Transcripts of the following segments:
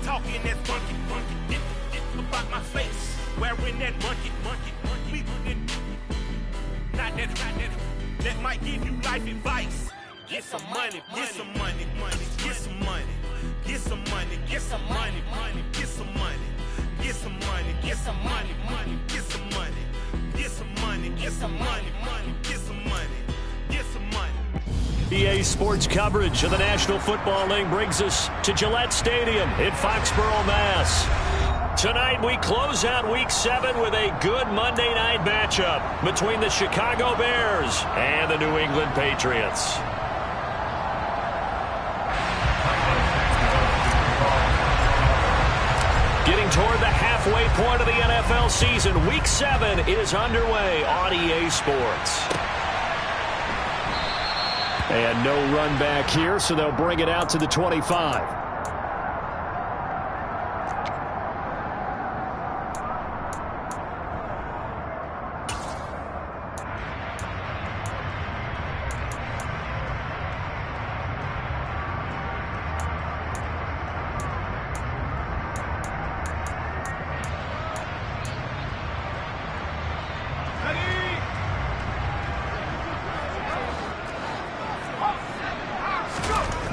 talking that funky, about my face, wearing that monkey, not that might give you life advice. Get some money, get some money, get some money, get some money, get some money, get some money, get some money, get some money, get some money, get some money, get some money, get some money, get some money. EA Sports coverage of the National Football League brings us to Gillette Stadium in Foxborough, Mass. Tonight we close out Week 7 with a good Monday night matchup between the Chicago Bears and the New England Patriots. Getting toward the halfway point of the NFL season, Week 7 is underway on EA Sports. And no run back here, so they'll bring it out to the 25.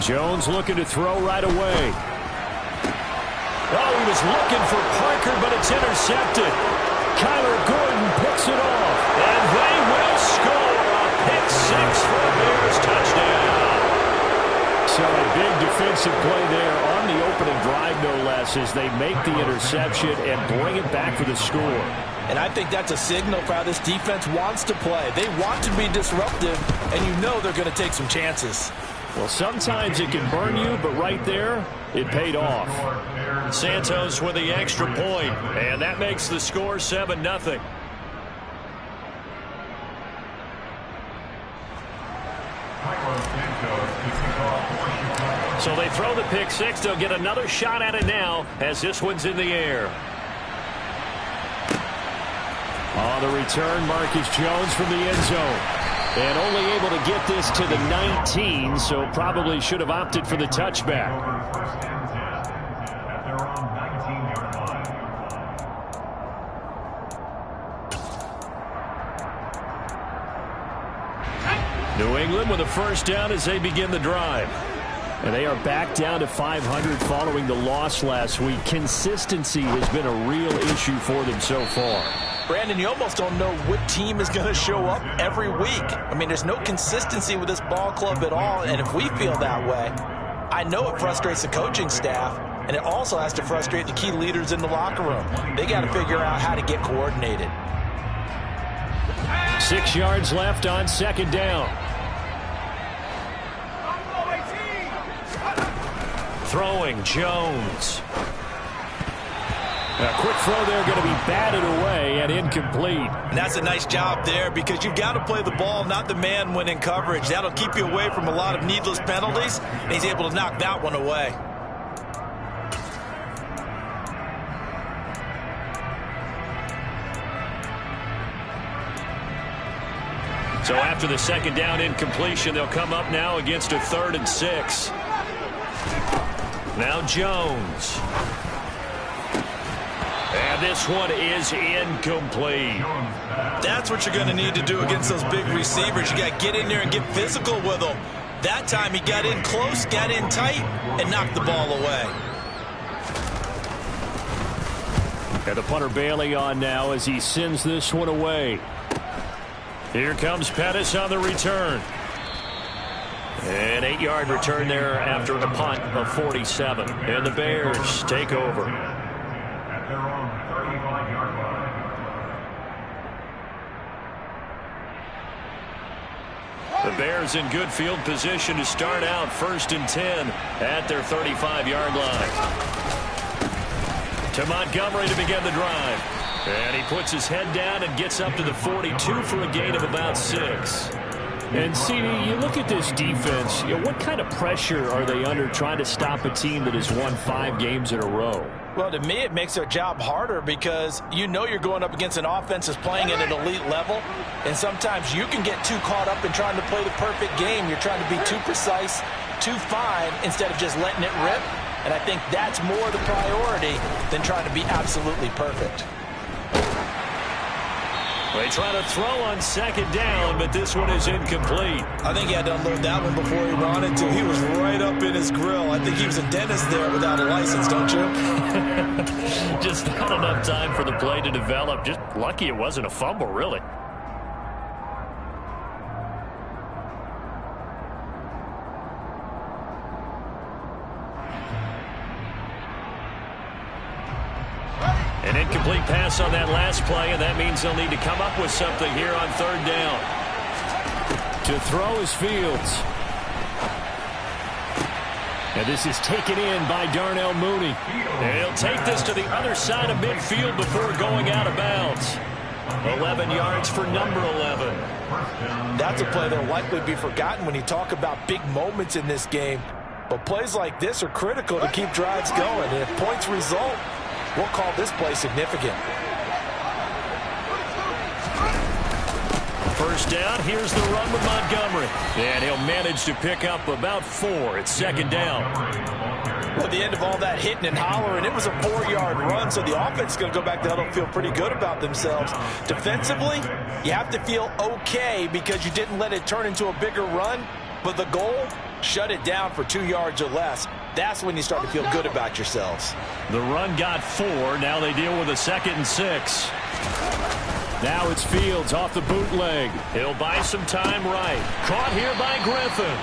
Jones looking to throw right away. Oh, he was looking for Parker, but it's intercepted. Kyler Gordon picks it off, and they will score a pick six for a Bears touchdown. So a big defensive play there on the opening drive, no less, as they make the interception and bring it back for the score. And I think that's a signal for how this defense wants to play. They want to be disruptive, and you know they're going to take some chances. Well, sometimes it can burn you, but right there, it paid off. Santos with the extra point, and that makes the score 7-0. So they throw the pick six. They'll get another shot at it now as this one's in the air. On the return, Marcus Jones from the end zone. And only able to get this to the 19, so probably should have opted for the touchback. New England with a first down as they begin the drive. And they are back down to 500 following the loss last week. Consistency has been a real issue for them so far. Brandon, you almost don't know what team is going to show up every week. I mean, there's no consistency with this ball club at all, and if we feel that way, I know it frustrates the coaching staff, and it also has to frustrate the key leaders in the locker room. They got to figure out how to get coordinated. 6 yards left on second down. Throwing Jones. A quick throw there, going to be batted away and incomplete. And that's a nice job there, because you've got to play the ball, not the man when in coverage. That'll keep you away from a lot of needless penalties, and he's able to knock that one away. So after the second down incompletion, they'll come up now against a 3rd and 6. Now Jones. And this one is incomplete. That's what you're going to need to do against those big receivers. You got to get in there and get physical with them. That time he got in close, got in tight, and knocked the ball away. And the punter Bailey on now as he sends this one away. Here comes Pettis on the return. An 8-yard return there after a punt of 47. And the Bears take over. The Bears in good field position to start out 1st and 10 at their 35-yard line. To Montgomery to begin the drive. And he puts his head down and gets up to the 42 for a gain of about 6. And, CD, you look at this defense, what kind of pressure are they under trying to stop a team that has won 5 games in a row? Well, to me, it makes their job harder because you know you're going up against an offense that's playing at an elite level, and sometimes you can get too caught up in trying to play the perfect game. You're trying to be too precise, too fine, instead of just letting it rip. And I think that's more the priority than trying to be absolutely perfect. They try to throw on second down, but this one is incomplete. I think he had to unload that one before he wanted to. He was right up in his grill. I think he was a dentist there without a license, don't you? Just not enough time for the play to develop. Just lucky it wasn't a fumble, really. An incomplete pass on that last play, and that means they'll need to come up with something here on third down. To throw is Fields. And this is taken in by Darnell Mooney. And he'll take this to the other side of midfield before going out of bounds. 11 yards for number 11. That's a play that'll likely be forgotten when you talk about big moments in this game. But plays like this are critical to keep drives going. And if points result, we'll call this play significant. First down, here's the run with Montgomery. And he'll manage to pick up about 4. It's second down. Well, at the end of all that hitting and hollering, it was a 4-yard run, so the offense is going to go back to huddle and feel pretty good about themselves. Defensively, you have to feel okay because you didn't let it turn into a bigger run, but the goal, shut it down for 2 yards or less. That's when you start to feel good about yourselves. The run got 4. Now they deal with a 2nd and 6. Now it's Fields off the bootleg. He'll buy some time right. Caught here by Griffin.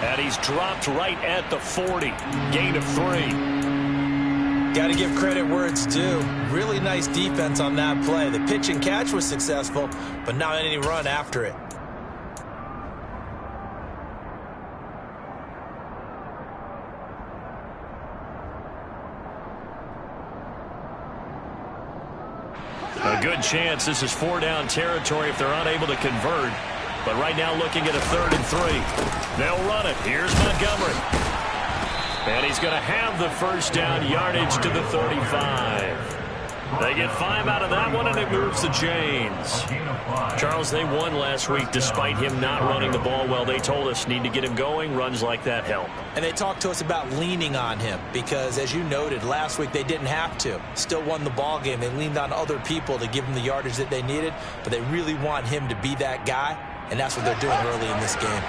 And he's dropped right at the 40. Gain of 3. Got to give credit where it's due. Really nice defense on that play. The pitch and catch was successful, but not any run after it. A good chance this is 4-down territory if they're unable to convert. But right now looking at a 3rd and 3. They'll run it. Here's Montgomery. And he's going to have the first down, yardage to the 35. They get 5 out of that one, and it moves the chains. Charles, they won last week despite him not running the ball well. They told us need to get him going. Runs like that help. And they talked to us about leaning on him because, as you noted, last week they didn't have to. Still won the ball game. They leaned on other people to give them the yardage that they needed, but they really want him to be that guy, and that's what they're doing early in this game.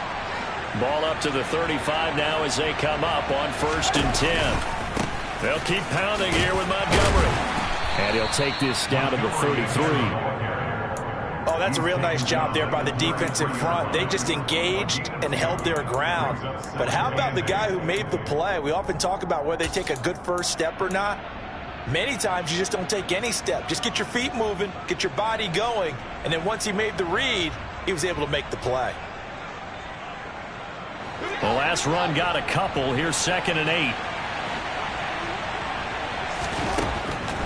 Ball up to the 35 now as they come up on 1st and 10. They'll keep pounding here with Montgomery. And he'll take this down to the 33. Oh, that's a real nice job there by the defensive front. They just engaged and held their ground. But how about the guy who made the play? We often talk about whether they take a good first step or not. Many times you just don't take any step. Just get your feet moving, get your body going, and then once he made the read, he was able to make the play. The last run got a couple. Here's 2nd and 8.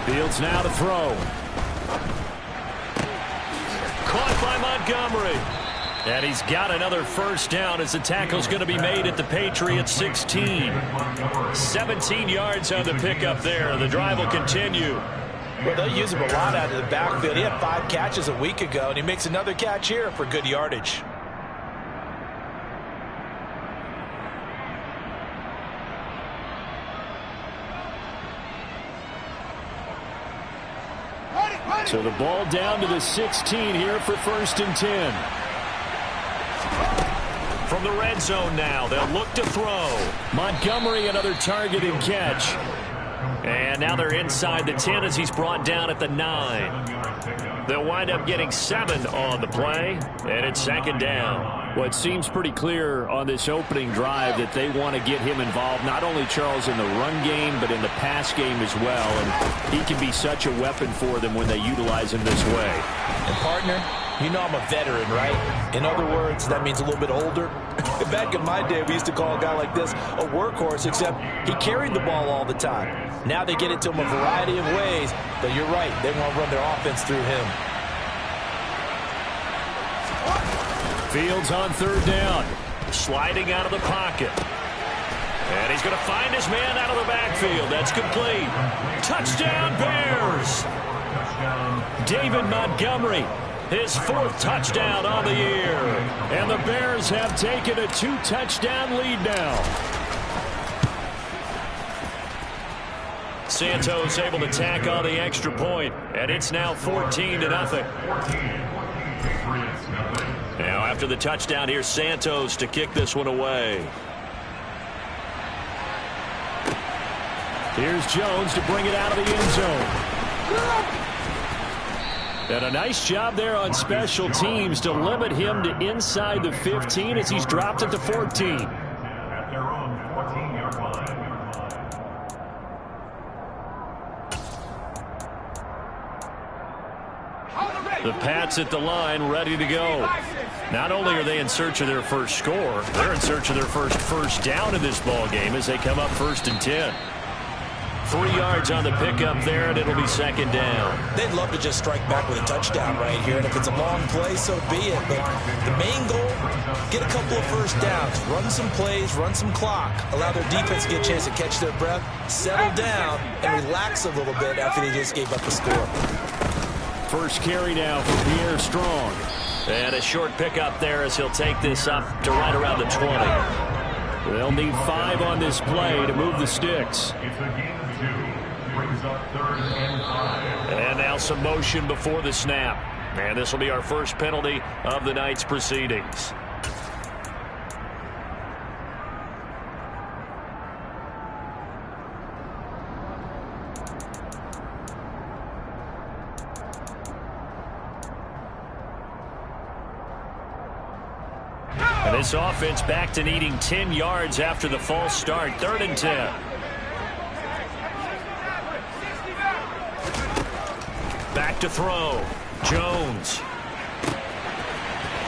Fields now to throw. Caught by Montgomery. And he's got another first down as the tackle's going to be made at the Patriots 16. 17 yards on the pickup there. The drive will continue. Well, they'll use him a lot out of the backfield. He had 5 catches a week ago, and he makes another catch here for good yardage. So the ball down to the 16 here for 1st and 10. From the red zone now, they'll look to throw. Montgomery, another target and catch. And now they're inside the 10 as he's brought down at the 9. They'll wind up getting 7 on the play, and it's 2nd down. Well, it seems pretty clear on this opening drive that they want to get him involved, not only, Charles, in the run game, but in the pass game as well. And he can be such a weapon for them when they utilize him this way. And, partner, you know I'm a veteran, right? In other words, that means a little bit older. Back in my day, we used to call a guy like this a workhorse, except he carried the ball all the time. Now they get it to him a variety of ways, but you're right, they want to run their offense through him. Fields on 3rd down, sliding out of the pocket. And he's going to find his man out of the backfield. That's complete. Touchdown, Bears! David Montgomery, his 4th touchdown on the year. And the Bears have taken a 2-touchdown lead now. Santos able to tack on the extra point, and it's now 14-0. Now after the touchdown, here's Santos to kick this one away. Here's Jones to bring it out of the end zone. And a nice job there on special teams to limit him to inside the 15 as he's dropped it to 14. At their own 14-yard line. The Pats at the line, ready to go. Not only are they in search of their first score, they're in search of their first down in this ball game as they come up 1st and 10. 3 yards on the pickup there, and it'll be 2nd down. They'd love to just strike back with a touchdown right here, and if it's a long play, so be it. But the main goal, get a couple of first downs, run some plays, run some clock, allow their defense to get a chance to catch their breath, settle down, and relax a little bit after they just gave up the score. First carry now for Pierre Strong. And a short pickup there as he'll take this up to right around the 20. They'll need 5 on this play to move the sticks. It's a gain of 2. Brings up 3rd and 5. And now some motion before the snap. And this will be our first penalty of the night's proceedings. And this offense back to needing 10 yards after the false start. 3rd and 10. Back to throw. Jones.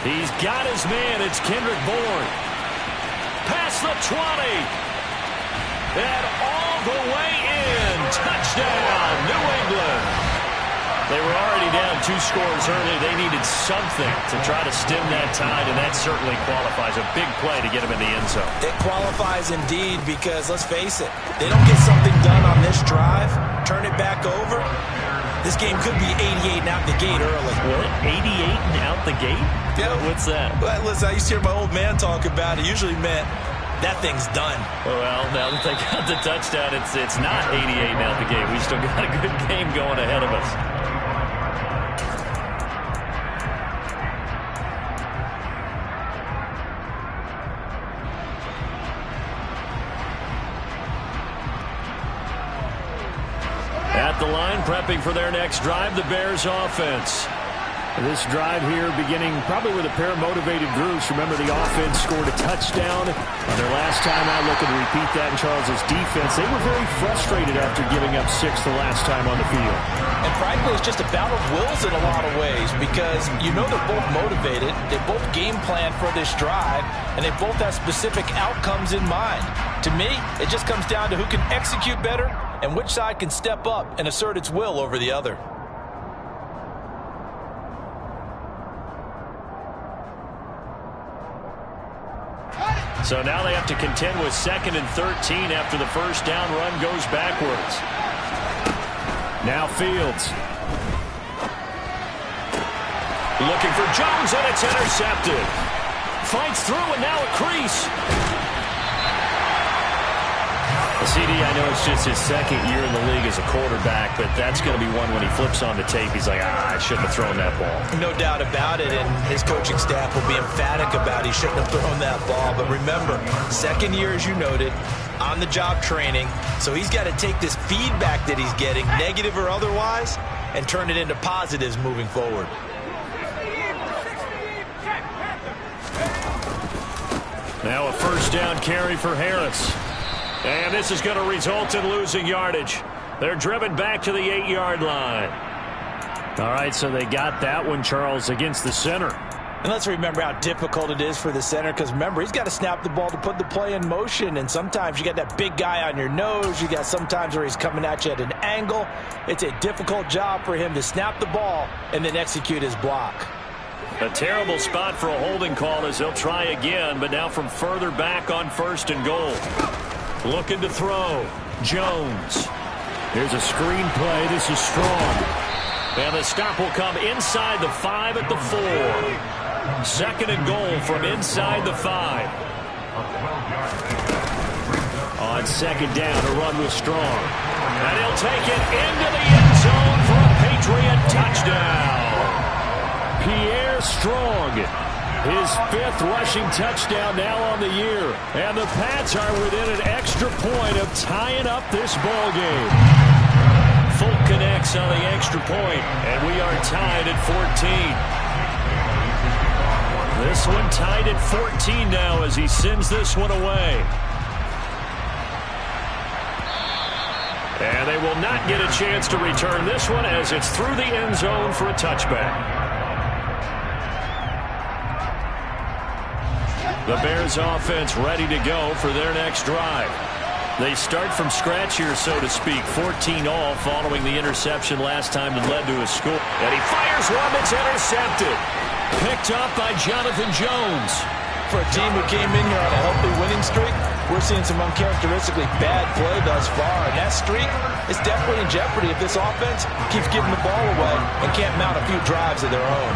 He's got his man. It's Kendrick Bourne. Past the 20. And all the way in. Touchdown, New England. They were already down 2 scores early. They needed something to try to stem that tide, and that certainly qualifies. A big play to get them in the end zone. It qualifies indeed because, let's face it, they don't get something done on this drive, turn it back over, this game could be 88 and out the gate early. What? 88 and out the gate? Yeah. What's that? Well, listen, I used to hear my old man talk about it. Usually meant that thing's done. Well, now that they got the touchdown, it's not 88 and out the gate. We still got a good game going ahead of us. At the line, prepping for their next drive, the Bears offense. This drive here beginning probably with a pair of motivated groups. Remember, the offense scored a touchdown on their last time out, looking to repeat that in Charles's defense. They were very frustrated after giving up 6 the last time on the field. And frankly, it's just a battle of wills in a lot of ways because you know they're both motivated, they both game plan for this drive, and they both have specific outcomes in mind. To me, it just comes down to who can execute better and which side can step up and assert its will over the other. So now they have to contend with 2nd and 13 after the first down run goes backwards. Now Fields. Looking for Jones, and it's intercepted. Fights through, and now a crease. CD, I know it's just his 2nd year in the league as a quarterback, but that's going to be one when he flips on the tape. He's like, I shouldn't have thrown that ball. No doubt about it, and his coaching staff will be emphatic about he shouldn't have thrown that ball. But remember, 2nd year, as you noted, on-the-job training, so he's got to take this feedback that he's getting, negative or otherwise, and turn it into positives moving forward. Now a first down carry for Harris. And this is going to result in losing yardage. They're driven back to the 8-yard line. All right, so they got that one, Charles, against the center. And let's remember how difficult it is for the center because, remember, he's got to snap the ball to put the play in motion. And sometimes you got that big guy on your nose. You got sometimes where he's coming at you at an angle. It's a difficult job for him to snap the ball and then execute his block. A terrible spot for a holding call as they'll try again, but now from further back on 1st and goal. Looking to throw. Jones. Here's a screen play. This is Strong. And the stop will come inside the 5 at the 4. 2nd and goal from inside the 5. On second down, a run with Strong. And he'll take it into the end zone for a Patriot touchdown. Pierre Strong, his 5th rushing touchdown now on the year. And the Pats are within an extra point of tying up this ball game. Folk connects on the extra point, and we are tied at 14. This one tied at 14 now as he sends this one away. And they will not get a chance to return this one as it's through the end zone for a touchback. The Bears offense ready to go for their next drive. They start from scratch here, so to speak. 14-all following the interception last time that led to a score. And he fires one that's intercepted. Picked up by Jonathan Jones. For a team who came in here on a healthy winning streak, we're seeing some uncharacteristically bad play thus far. And that streak is definitely in jeopardy if this offense keeps giving the ball away and can't mount a few drives of their own.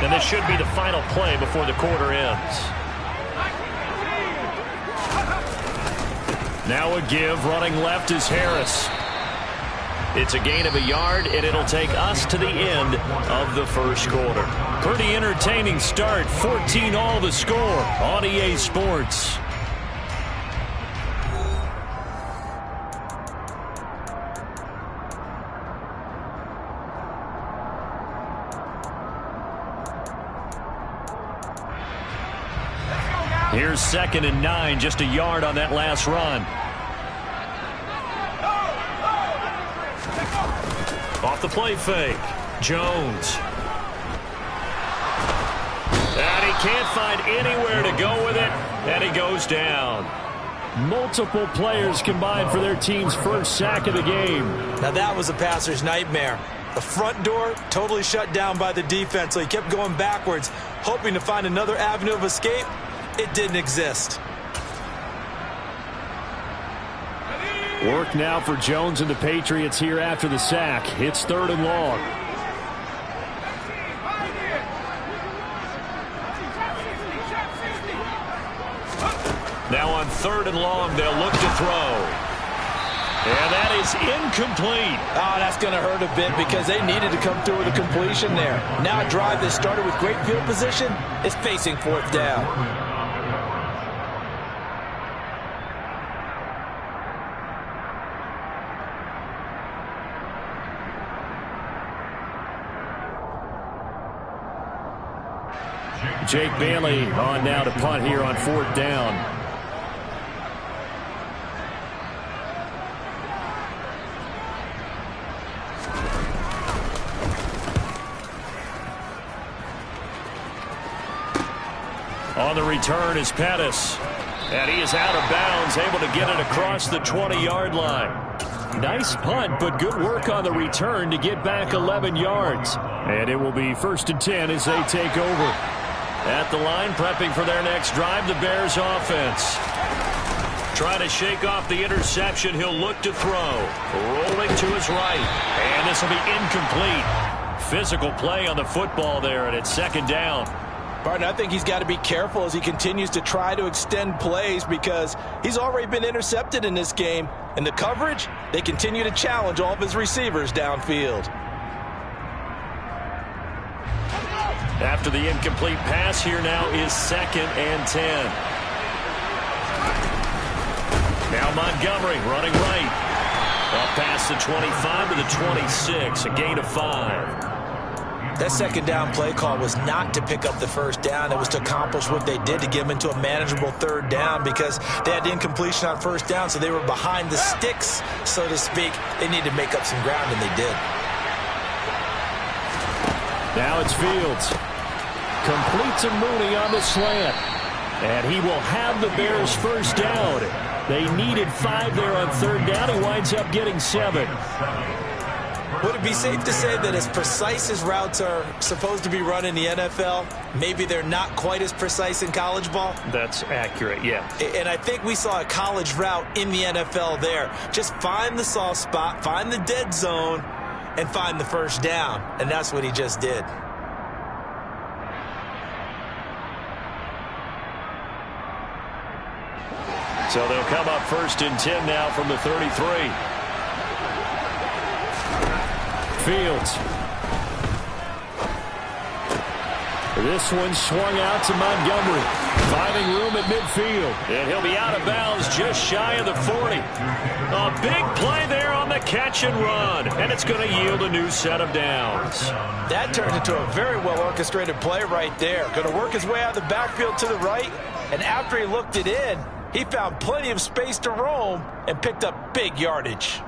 And this should be the final play before the quarter ends. Now a give, running left is Harris. It's a gain of a yard, and it'll take us to the end of the first quarter. Pretty entertaining start, 14-all the score on EA Sports. Here's 2nd and 9, just a yard on that last run. Off the play fake, Jones. And he can't find anywhere to go with it, and he goes down. Multiple players combined for their team's first sack of the game. Now that was a passer's nightmare. The front door totally shut down by the defense, so he kept going backwards, hoping to find another avenue of escape. It didn't exist. Work now for Jones and the Patriots here after the sack. It's 3rd and long. Now on 3rd and long, they'll look to throw. And that is incomplete. Oh, that's going to hurt a bit because they needed to come through with a completion there. Now a drive that started with great field position is facing 4th down. Jake Bailey on now to punt here on 4th down. On the return is Pettis. And he is out of bounds, able to get it across the 20-yard line. Nice punt, but good work on the return to get back 11 yards. And it will be 1st and 10 as they take over. At the line, prepping for their next drive, the Bears offense. Trying to shake off the interception, he'll look to throw. Rolling to his right, and this will be incomplete. Physical play on the football there, and it's 2nd down. Barton, I think he's got to be careful as he continues to try to extend plays because he's already been intercepted in this game. And the coverage, they continue to challenge all of his receivers downfield. After the incomplete pass, here now is 2nd and 10. Now Montgomery running right. Up past the 25 to the 26, a gain of 5. That 2nd down play call was not to pick up the 1st down. It was to accomplish what they did to get them into a manageable 3rd down because they had the incompletion on 1st down, so they were behind the sticks, so to speak. They needed to make up some ground, and they did. Now it's Fields. Complete to Mooney on the slant. And he will have the Bears' 1st down. They needed 5 there on 3rd down. He winds up getting 7. Would it be safe to say that as precise as routes are supposed to be run in the NFL, maybe they're not quite as precise in college ball? That's accurate, yeah. And I think we saw a college route in the NFL there. Just find the soft spot, find the dead zone, and find the first down. And that's what he just did. So they'll come up 1st and 10 now from the 33. Fields. This one swung out to Montgomery. Finding room at midfield. And he'll be out of bounds just shy of the 40. A big play there on the catch and run. And it's going to yield a new set of downs. That turned into a very well-orchestrated play right there. Going to work his way out of the backfield to the right. And after he looked it in, he found plenty of space to roam and picked up big yardage.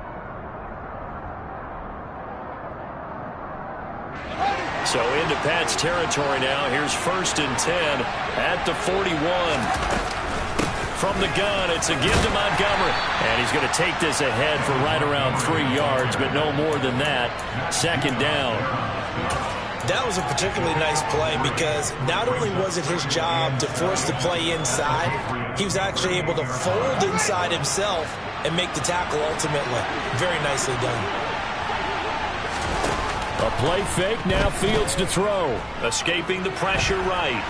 So into Pat's territory now. Here's 1st and 10 at the 41. From the gun, it's a give to Montgomery. And he's going to take this ahead for right around 3 yards, but no more than that. 2nd down. That was a particularly nice play because not only was it his job to force the play inside, he was actually able to fold inside himself and make the tackle ultimately. Very nicely done. A play fake, now Fields to throw. Escaping the pressure right.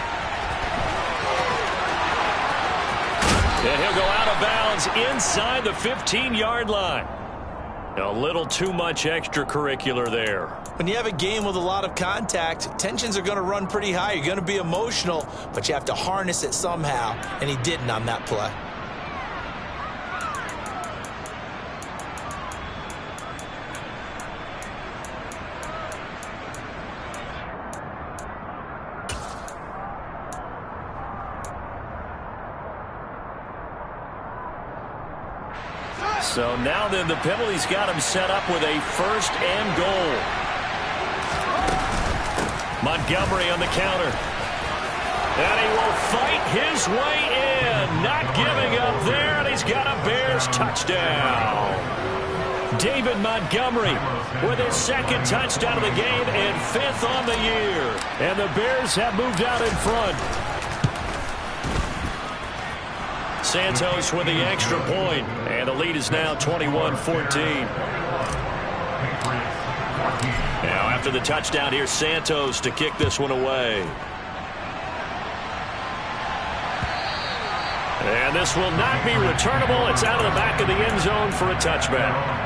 And he'll go out of bounds inside the 15-yard line. A little too much extracurricular there. When you have a game with a lot of contact, tensions are going to run pretty high. You're going to be emotional, but you have to harness it somehow, and he didn't on that play. So now then the penalty's got him set up with a 1st and goal. Montgomery on the counter. And he will fight his way in. Not giving up there, and he's got a Bears touchdown. David Montgomery with his 2nd touchdown of the game and 5th on the year. And the Bears have moved out in front. Santos with the extra point, and the lead is now 21-14. Now after the touchdown, here's Santos to kick this one away. And this will not be returnable. It's out of the back of the end zone for a touchback.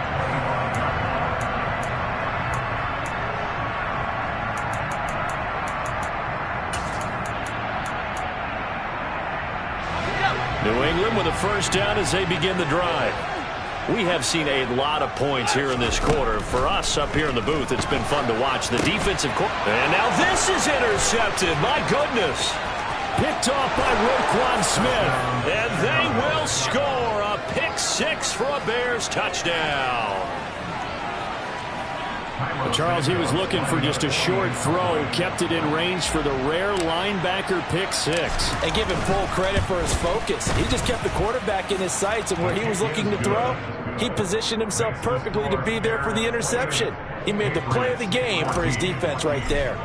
New England with a 1st down as they begin the drive. We have seen a lot of points here in this quarter. For us up here in the booth, it's been fun to watch. The defensive and now this is intercepted. My goodness. Picked off by Roquan Smith. And they will score a pick 6 for a Bears touchdown. Charles, he was looking for just a short throw, kept it in range for the rare linebacker pick 6. And give him full credit for his focus. He just kept the quarterback in his sights, and where he was looking to throw, he positioned himself perfectly to be there for the interception. He made the play of the game for his defense right there.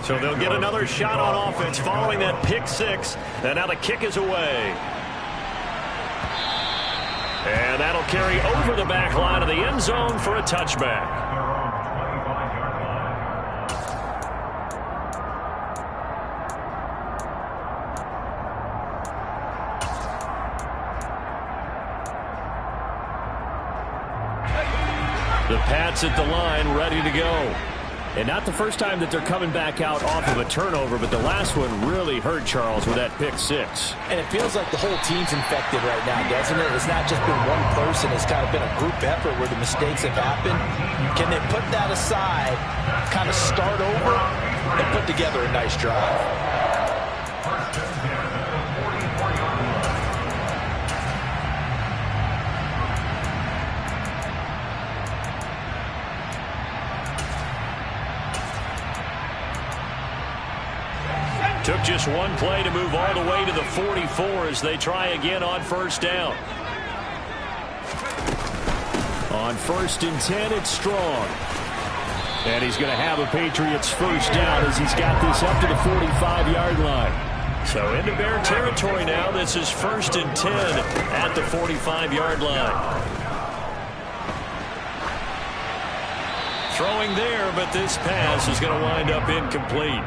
So they'll get another shot on offense following that pick 6, and now the kick is away. And that'll carry over the back line of the end zone for a touchback. The Pats at the line, ready to go. And not the first time that they're coming back out off of a turnover, but the last one really hurt Charles with that pick 6. And it feels like the whole team's infected right now, doesn't it? It's not just been one person. It's kind of been a group effort where the mistakes have happened. Can they put that aside, kind of start over, and put together a nice drive? Took just one play to move all the way to the 44 as they try again on 1st down. On 1st and 10, it's Strong. And he's going to have a Patriots first down as he's got this up to the 45-yard line. So into Bear territory now. This is 1st and 10 at the 45-yard line. Throwing there, but this pass is going to wind up incomplete.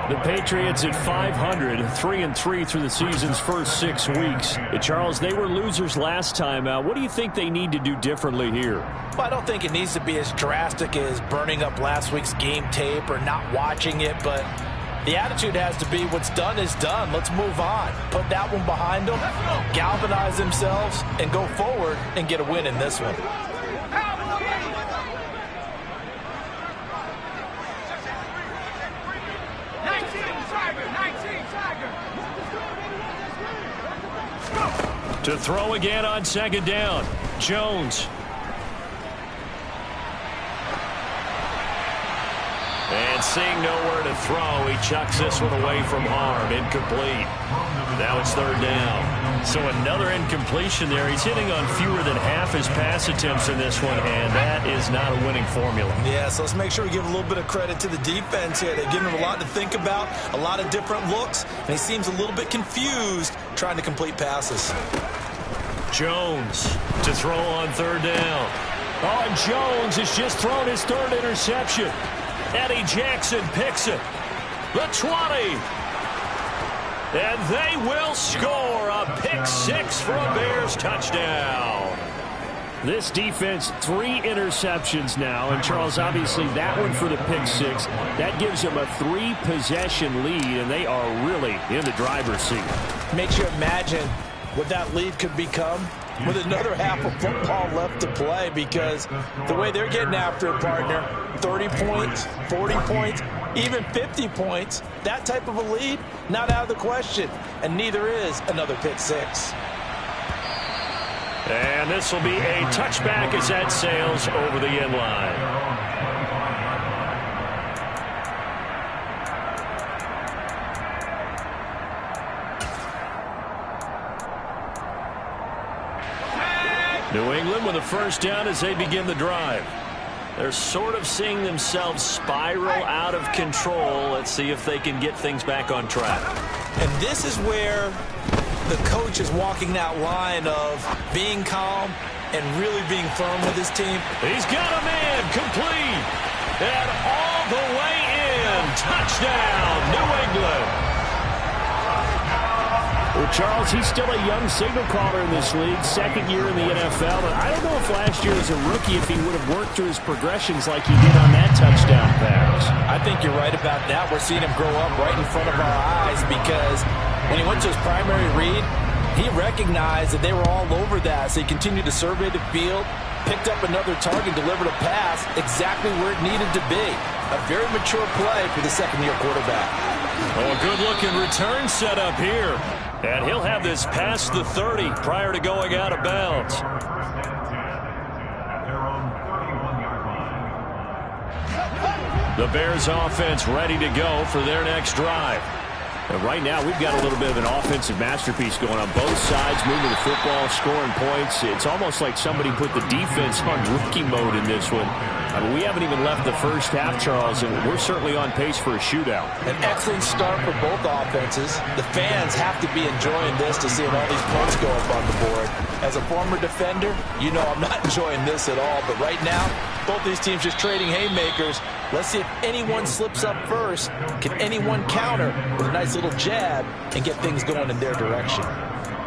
The Patriots at 500, 3-3 through the season's first 6 weeks. Charles, they were losers last time out. What do you think they need to do differently here? Well, I don't think it needs to be as drastic as burning up last week's game tape or not watching it, but the attitude has to be what's done is done. Let's move on. Put that one behind them, galvanize themselves, and go forward and get a win in this one. To throw again on 2nd down. Jones. And seeing nowhere to throw, he chucks this one away from harm. Incomplete. Now it's 3rd down. So another incompletion there. He's hitting on fewer than half his pass attempts in this one, and that is not a winning formula. Yeah, so let's make sure we give a little bit of credit to the defense here. They've given him a lot to think about, a lot of different looks, and he seems a little bit confused trying to complete passes. Jones to throw on 3rd down. Oh, and Jones has just thrown his 3rd interception. Eddie Jackson picks it. The 20. And they will score a pick-6 for a Bears touchdown. This defense, 3 interceptions now. And, Charles, obviously that one for the pick-6. That gives them a 3-possession lead, and they are really in the driver's seat. Makes you imagine what that lead could become with another half of football left to play, because the way they're getting after it, partner, 30 points, 40 points, even 50 points, that type of a lead, not out of the question. And neither is another pick-6. And this will be a touchback as that sails over the end line. New England with a first down as they begin the drive. They're sort of seeing themselves spiral out of control. Let's see if they can get things back on track. And this is where the coach is walking that line of being calm and really being firm with his team. He's got a man complete. And all the way in. Touchdown, New England. Well, Charles, he's still a young signal caller in this league, 2nd year in the NFL. And I don't know if last year as a rookie, if he would have worked through his progressions like he did on that touchdown pass. I think you're right about that. We're seeing him grow up right in front of our eyes, because when he went to his primary read, he recognized that they were all over that. So he continued to survey the field, picked up another target, delivered a pass exactly where it needed to be. A very mature play for the 2nd-year quarterback. Oh, a good-looking return set up here. And he'll have this past the 30 prior to going out of bounds. The Bears offense ready to go for their next drive. And right now, we've got a little bit of an offensive masterpiece going on. Both sides moving the football, scoring points. It's almost like somebody put the defense on rookie mode in this one. I mean, we haven't even left the first half, Charles, and we're certainly on pace for a shootout. An excellent start for both offenses. The fans have to be enjoying this to see all these points go up on the board. As a former defender, you know I'm not enjoying this at all. But right now, both these teams just trading haymakers. Let's see if anyone slips up first. Can anyone counter with a nice little jab and get things going in their direction?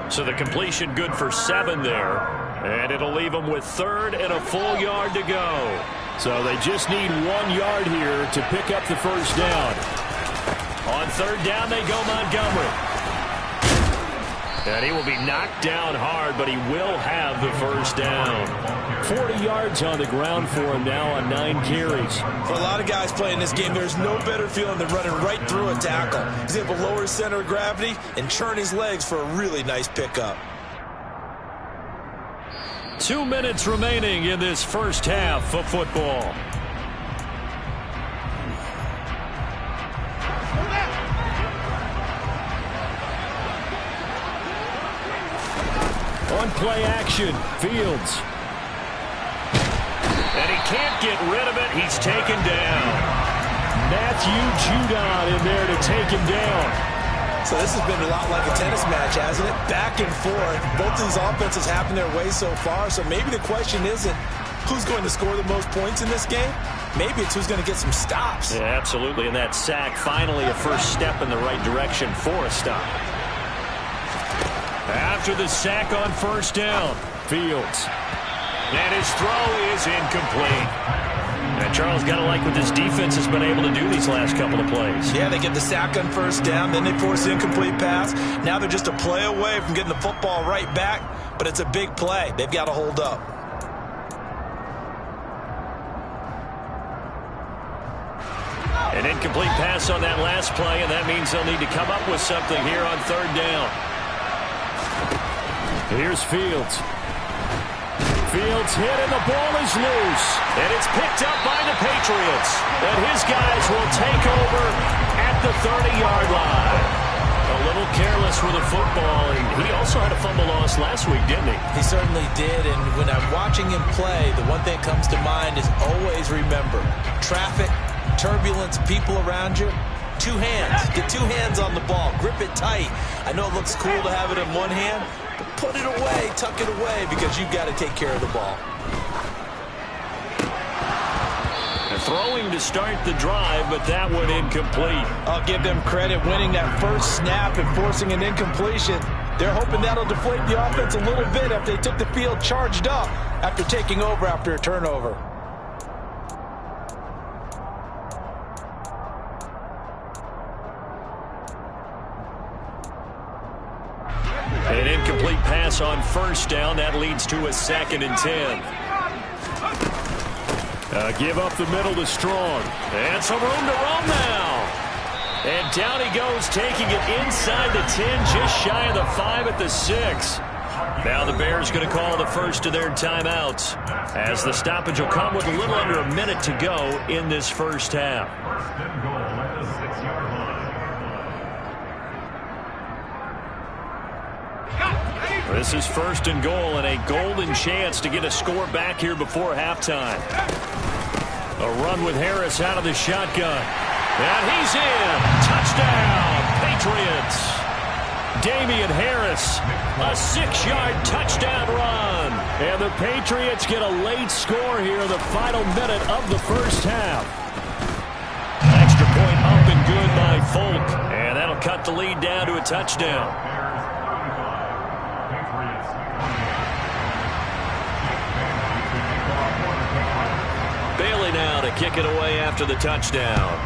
So the completion good for 7 there. And it'll leave them with 3rd and a full yard to go. So they just need 1 yard here to pick up the first down. On 3rd down, they go Montgomery. And he will be knocked down hard, but he will have the first down. 40 yards on the ground for him now on 9 carries. For a lot of guys playing this game, there's no better feeling than running right through a tackle. He's able to lower his center of gravity and churn his legs for a really nice pickup. 2 minutes remaining in this first half of football. On play action, Fields. can't get rid of it. He's taken down. Matthew Judon in there to take him down. So this has been a lot like a tennis match, hasn't it? Back and forth. Both of these offenses happen their way so far, so maybe the question isn't who's going to score the most points in this game. Maybe it's who's going to get some stops. Yeah, absolutely, and that sack finally a first step in the right direction for a stop. After the sack on first down, Fields. And his throw is incomplete. And Charles, got to like what this defense has been able to do these last couple of plays. Yeah, they get the sack on first down, then they force the incomplete pass. Now they're just a play away from getting the football right back, but it's a big play. They've got to hold up. An incomplete pass on that last play, and that means they'll need to come up with something here on third down. Here's Fields. Fields hit, and the ball is loose. And it's picked up by the Patriots. And his guys will take over at the 30-yard line. A little careless with the football. He also had a fumble loss last week, didn't he? He certainly did, and when I'm watching him play, the one thing that comes to mind is always remember, traffic, turbulence, people around you, two hands. Get two hands on the ball. Grip it tight. I know it looks cool to have it in one hand, but put it away, tuck it away, because you've got to take care of the ball. Throwing to start the drive, but that one incomplete. I'll give them credit winning that first snap and forcing an incompletion. They're hoping that'll deflate the offense a little bit after they took the field charged up after taking over after a turnover. An incomplete pass on first down. That leads to a 2nd and 10. Give up the middle to Strong. And some room to roam now. And down he goes, taking it inside the 10, just shy of the 5 at the 6. Now the Bears going to call the first of their timeouts, as the stoppage will come with a little under a minute to go in this first half. First and goal at the 6-yard line. This is first and goal, and a golden chance to get a score back here before halftime. A run with Harris out of the shotgun. And he's in. Touchdown, Patriots. Damian Harris, a 6-yard touchdown run. And the Patriots get a late score here in the final minute of the first half. Extra point up and good by Folk. And that'll cut the lead down to a touchdown. Bailey now to kick it away after the touchdown.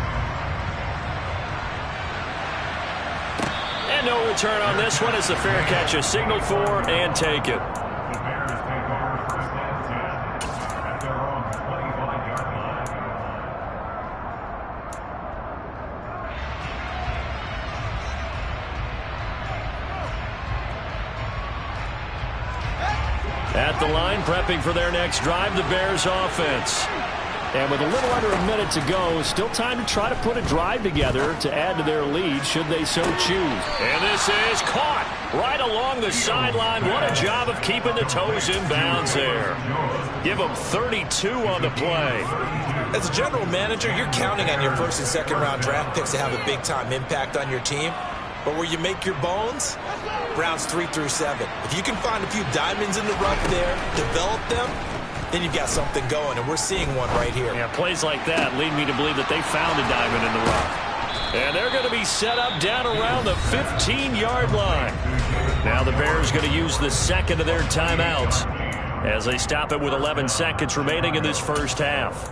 And no return on this one as the fair catch is signaled for and taken. The Bears take over first and 10 at their own 25-yard line. At the line, prepping for their next drive, the Bears offense. And with a little under a minute to go, still time to try to put a drive together to add to their lead should they so choose. And this is caught right along the sideline. What a job of keeping the toes in bounds there. Give them 32 on the play. As a general manager, you're counting on your first and second round draft picks to have a big-time impact on your team. But where you make your bones, rounds 3 through 7. If you can find a few diamonds in the rough there, develop them, then you've got something going, and we're seeing one right here. Yeah, plays like that lead me to believe that they found a diamond in the rough. And they're going to be set up down around the 15-yard line. Now the Bears going to use the second of their timeouts as they stop it with 11 seconds remaining in this first half.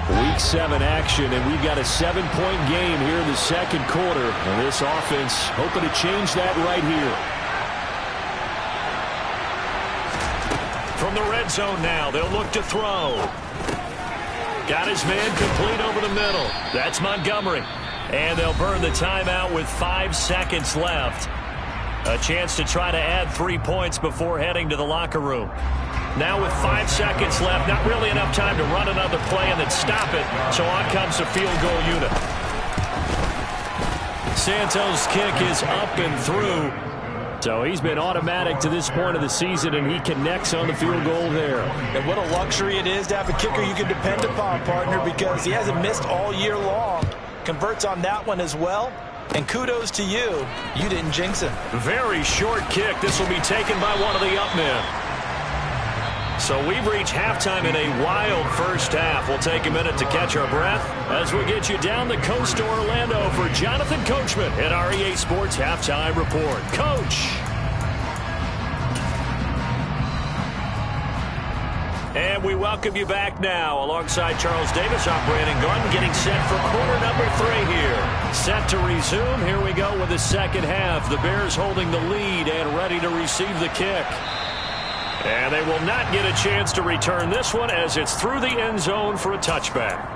Week 7 action, and we've got a 7-point game here in the second quarter. And this offense hoping to change that right here. From the red zone now, they'll look to throw. Got his man complete over the middle. That's Montgomery. And they'll burn the timeout with 5 seconds left. A chance to try to add 3 points before heading to the locker room. Now with 5 seconds left, not really enough time to run another play and then stop it. So on comes the field goal unit. Santos' kick is up and through. So he's been automatic to this point of the season, and he connects on the field goal there. And what a luxury it is to have a kicker you can depend upon, partner, because he hasn't missed all year long. Converts on that one as well. And kudos to you. You didn't jinx him. Very short kick. This will be taken by one of the up men. So we've reached halftime in a wild first half. We'll take a minute to catch our breath as we get you down the coast to Orlando for Jonathan Coachman at our EA Sports Halftime Report. Coach. And we welcome you back now alongside Charles Davis. I'm Brandon Garden getting set for quarter number 3 here. Set to resume. Here we go with the second half. The Bears holding the lead and ready to receive the kick. And they will not get a chance to return this one as it's through the end zone for a touchback.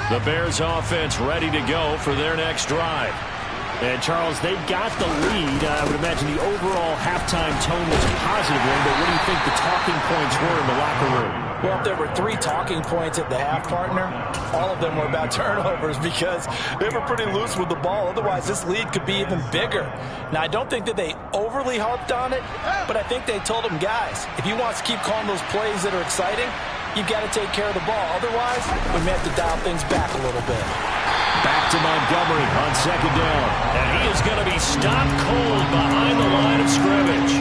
The Bears offense ready to go for their next drive. And, Charles, they've got the lead. I would imagine the overall halftime tone was a positive one, but what do you think the talking points were in the locker room? Well, if there were 3 talking points at the half, partner, all of them were about turnovers because they were pretty loose with the ball. Otherwise, this lead could be even bigger. Now, I don't think that they overly harped on it, but I think they told them, guys, if you want to keep calling those plays that are exciting, you've got to take care of the ball. Otherwise, we may have to dial things back a little bit. Back to Montgomery on second down. And he is going to be stopped cold behind the line of scrimmage.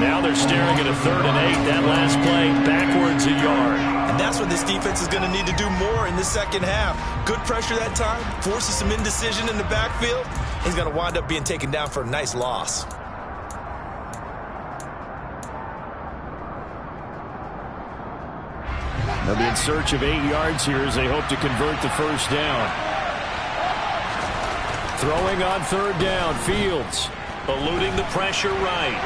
Now they're staring at a 3rd and 8. That last play backwards a yard. And that's what this defense is going to need to do more in the second half. Good pressure that time, forces some indecision in the backfield. He's going to wind up being taken down for a nice loss. They'll be in search of 8 yards here as they hope to convert the first down. Throwing on 3rd down, Fields. Eluding the pressure right.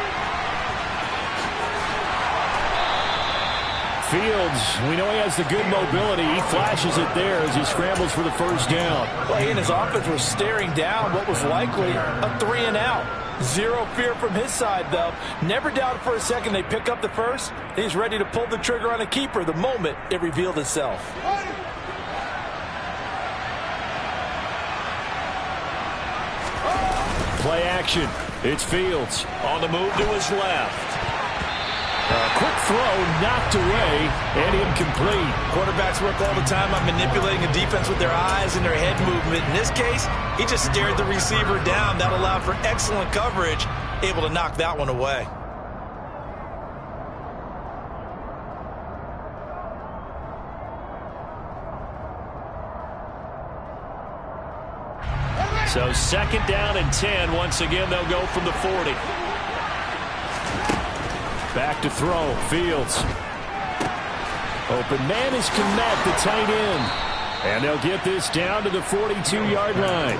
Fields, we know he has the good mobility. He flashes it there as he scrambles for the first down. Well, he and his offense were staring down what was likely a 3 and out. Zero fear from his side, though. Never doubted for a second they pick up the first. He's ready to pull the trigger on a keeper the moment it revealed itself. Play action. It's Fields. On the move to his left. A quick throw knocked away and incomplete. Quarterbacks work all the time on manipulating a defense with their eyes and their head movement. In this case, he just stared the receiver down. That allowed for excellent coverage, able to knock that one away. So 2nd down and 10. Once again, they'll go from the 40. Back to throw. Fields. Open man is Kmet, the tight end. And they'll get this down to the 42-yard line.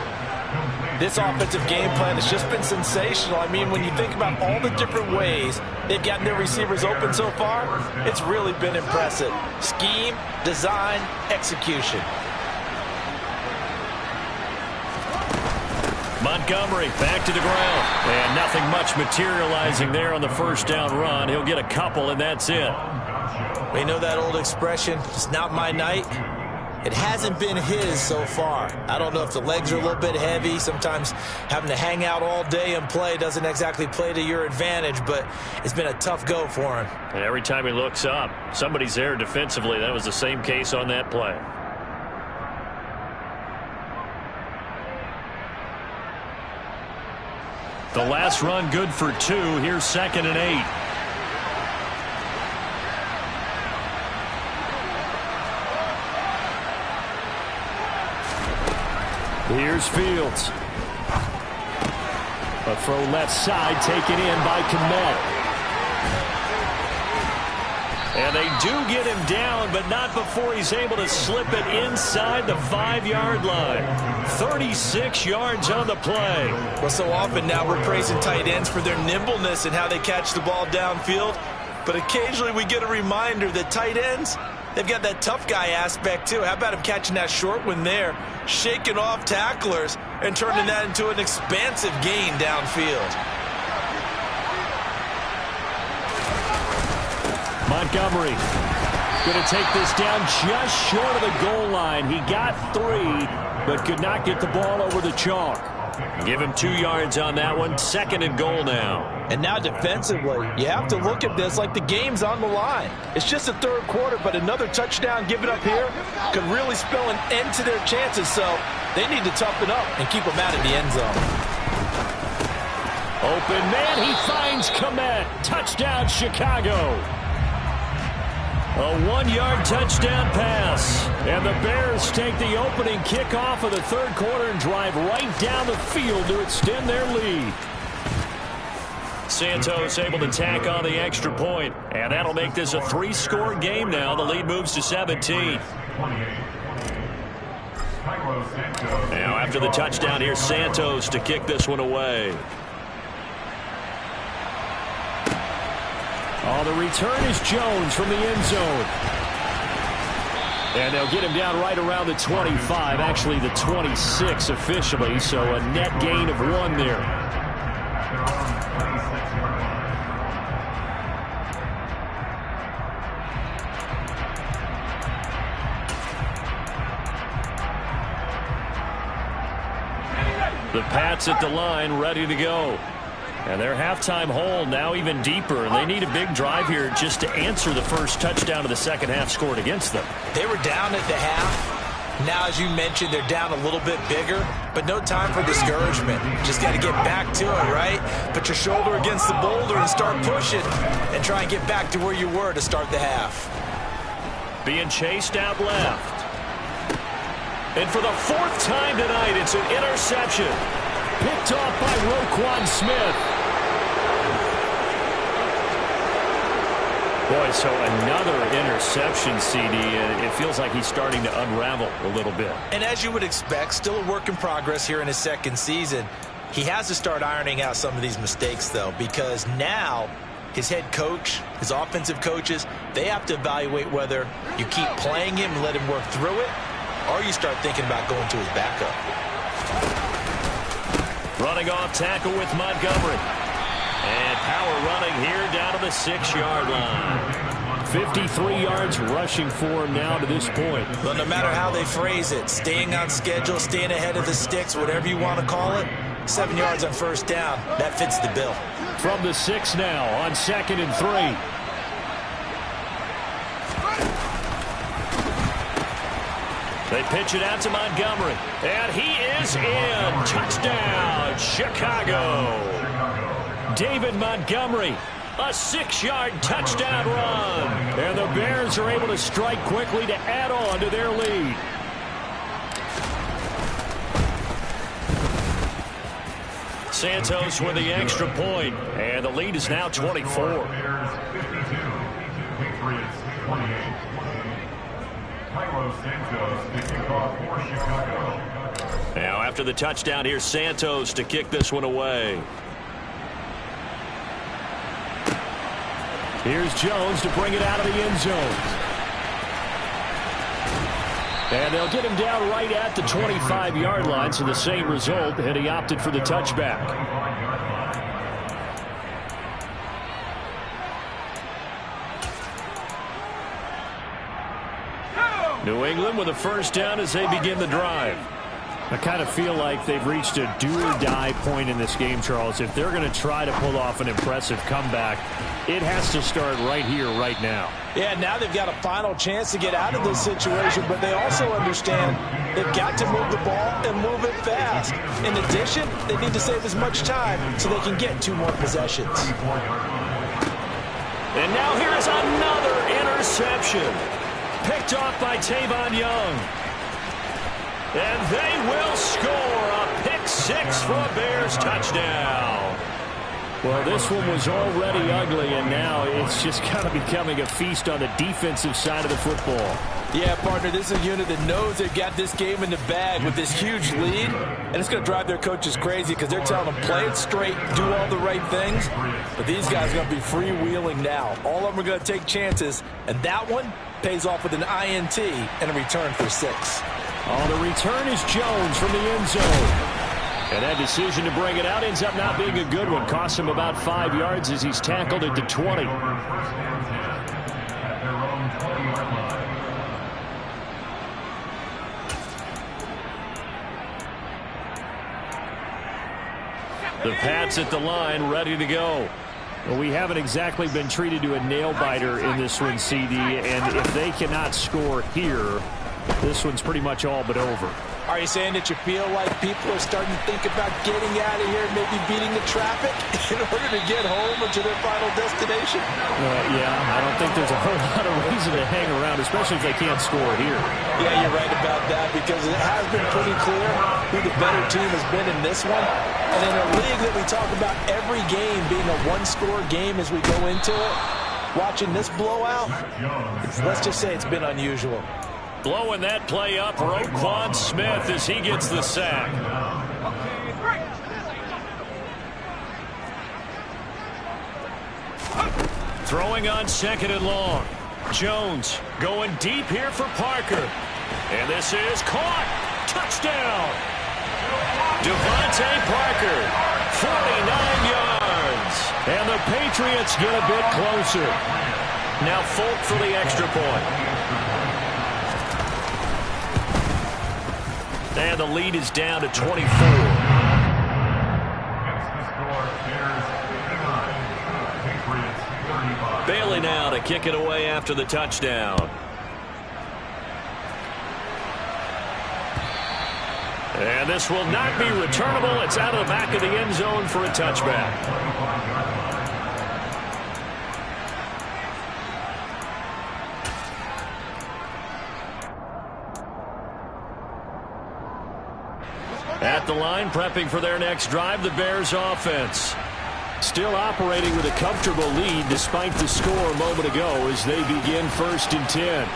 This offensive game plan has just been sensational. I mean, when you think about all the different ways they've gotten their receivers open so far, it's really been impressive. Scheme, design, execution. Montgomery back to the ground. And nothing much materializing there on the first down run. He'll get a couple, and that's it. We know that old expression, it's not my night. It hasn't been his so far. I don't know if the legs are a little bit heavy. Sometimes having to hang out all day and play doesn't exactly play to your advantage, but it's been a tough go for him. And every time he looks up, somebody's there defensively. That was the same case on that play. The last run good for 2. Here's 2nd and 8. Here's Fields. A throw left side taken in by Kmet. And they do get him down, but not before he's able to slip it inside the 5-yard line. 36 yards on the play. Well, so often now we're praising tight ends for their nimbleness and how they catch the ball downfield. But occasionally we get a reminder that tight ends, they've got that tough guy aspect too. How about him catching that short one there, shaking off tacklers, and turning that into an expansive gain downfield. Montgomery going to take this down just short of the goal line. He got 3, but could not get the ball over the chalk. Give him 2 yards on that one. 2nd and goal now. And now defensively, you have to look at this like the game's on the line. It's just the 3rd quarter, but another touchdown given up here could really spell an end to their chances. So they need to toughen up and keep them out of the end zone. Open man, he finds Komet. Touchdown, Chicago. A 1-yard touchdown pass. And the Bears take the opening kickoff of the 3rd quarter and drive right down the field to extend their lead. Santos able to tack on the extra point, and that'll make this a 3-score game now. The lead moves to 17. Now after the touchdown, here's Santos to kick this one away. Oh, the return is Jones from the end zone. And they'll get him down right around the 25, actually the 26 officially, so a net gain of 1 there. The Pats at the line, ready to go. And their halftime hole now even deeper. And they need a big drive here just to answer the first touchdown of the second half scored against them. They were down at the half. Now, as you mentioned, they're down a little bit bigger, but no time for discouragement. Just got to get back to it, right? Put your shoulder against the boulder and start pushing and try and get back to where you were to start the half. Being chased out left. And for the 4th time tonight, it's an interception. Picked off by Roquan Smith. Boy, so another interception, CD. It feels like he's starting to unravel a little bit. And as you would expect, still a work in progress here in his 2nd season. He has to start ironing out some of these mistakes, though, because now his head coach, his offensive coaches, they have to evaluate whether you keep playing him and let him work through it, or you start thinking about going to his backup. Running off tackle with Montgomery. And power running here down to the 6-yard line. 53 yards rushing for him now to this point. Well, no matter how they phrase it, staying on schedule, staying ahead of the sticks, whatever you want to call it, 7 yards on 1st down, that fits the bill. From the 6 now on 2nd and 3. They pitch it out to Montgomery. And he is in. Touchdown, Chicago. David Montgomery, a 6-yard touchdown run. And the Bears are able to strike quickly to add on to their lead. Santos with the extra point. And the lead is now 24. Now after the touchdown, here's Santos to kick this one away. Here's Jones to bring it out of the end zone. And they'll get him down right at the 25-yard line, so the same result, and he opted for the touchback. New England with a 1st down as they begin the drive. I kind of feel like they've reached a do-or-die point in this game, Charles. If they're going to try to pull off an impressive comeback, it has to start right here, right now. Yeah, now they've got a final chance to get out of this situation, but they also understand they've got to move the ball and move it fast. In addition, they need to save as much time so they can get 2 more possessions. And now here is another interception. Picked off by Tavon Young. And they will score a pick 6 for a Bears touchdown. Well, this one was already ugly, and now it's just kind of becoming a feast on the defensive side of the football. Yeah, partner, this is a unit that knows they've got this game in the bag with this huge lead, and it's going to drive their coaches crazy because they're telling them play it straight, do all the right things, but these guys are going to be freewheeling now. All of them are going to take chances, and that one pays off with an INT and a return for 6. On the return is Jones from the end zone. And that decision to bring it out ends up not being a good one. Costs him about 5 yards as he's tackled at the 20. The Pats at the line, ready to go. Well, we haven't exactly been treated to a nail-biter in this one, CD. And if they cannot score here, this one's pretty much all but over. Are you saying that you feel like people are starting to think about getting out of here, maybe beating the traffic in order to get home or to their final destination? Yeah, I don't think there's a whole lot of reason to hang around, especially if they can't score here. Yeah, you're right about that because it has been pretty clear who the better team has been in this one. And in a league that we talk about every game being a one-score game as we go into it, watching this blowout, let's just say it's been unusual. Blowing that play up, Roquan Smith as he gets the sack. Throwing on 2nd and long. Jones going deep here for Parker. And this is caught. Touchdown. Devontae Parker, 49 yards. And the Patriots get a bit closer. Now Folk for the extra point. And the lead is down to 24. Bailey now to kick it away after the touchdown. And this will not be returnable. It's out of the back of the end zone for a touchback. At the line, prepping for their next drive, the Bears offense. Still operating with a comfortable lead despite the score a moment ago as they begin 1st and 10.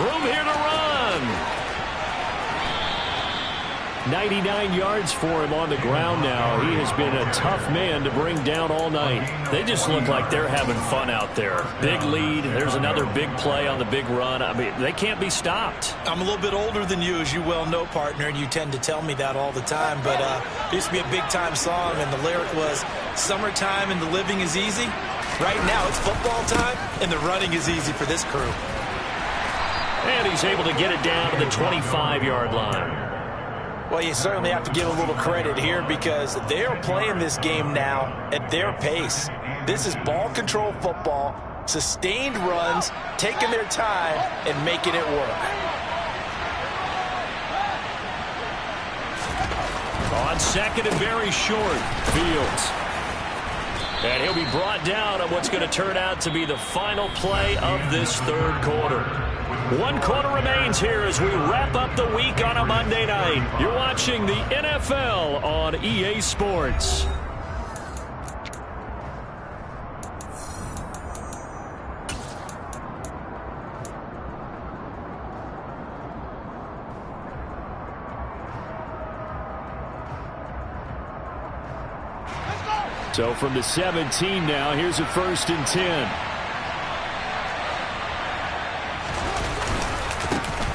Room here to run. 99 yards for him on the ground now. He has been a tough man to bring down all night. They just look like they're having fun out there. Big lead. There's another big play on the big run. I mean, they can't be stopped. I'm a little bit older than you, as you well know, partner, and you tend to tell me that all the time. But it used to be a big-time song, and the lyric was, "Summertime and the living is easy." Right now, it's football time, and the running is easy for this crew. And he's able to get it down to the 25-yard line. Well, you certainly have to give a little credit here because they are playing this game now at their pace. This is ball control football, sustained runs, taking their time, and making it work. On 2nd and very short, Fields. And he'll be brought down on what's going to turn out to be the final play of this 3rd quarter. 1 quarter remains here as we wrap up the week on a Monday night. You're watching the NFL on EA Sports. So from the 17 now, here's a 1st and 10.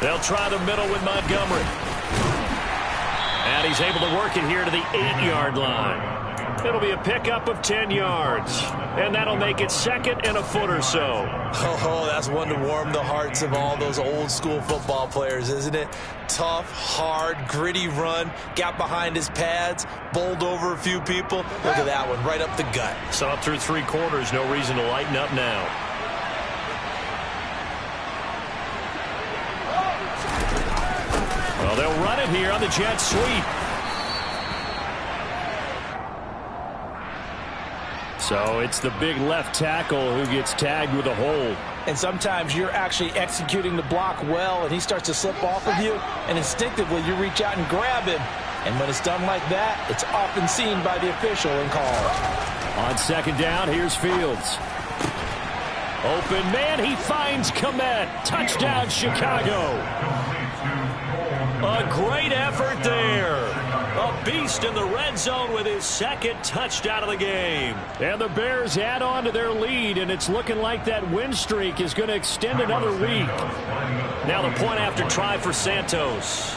They'll try the middle with Montgomery. And he's able to work it here to the 8-yard line. It'll be a pickup of 10 yards. And that'll make it 2nd and a foot or so. Oh, that's one to warm the hearts of all those old-school football players, isn't it? Tough, hard, gritty run. Got behind his pads, bowled over a few people. Look at that one, right up the gut. So up through 3 quarters, no reason to lighten up now. Well, they'll run it here on the jet sweep. So it's the big left tackle who gets tagged with a hold. And sometimes you're actually executing the block well, and he starts to slip off of you, and instinctively you reach out and grab him. And when it's done like that, it's often seen by the official and called. On second down, here's Fields. Open man, he finds Komet. Touchdown, Chicago. A great effort there. A beast in the red zone with his second touchdown of the game. And the Bears add on to their lead, and it's looking like that win streak is going to extend another week. Now the point after try for Santos.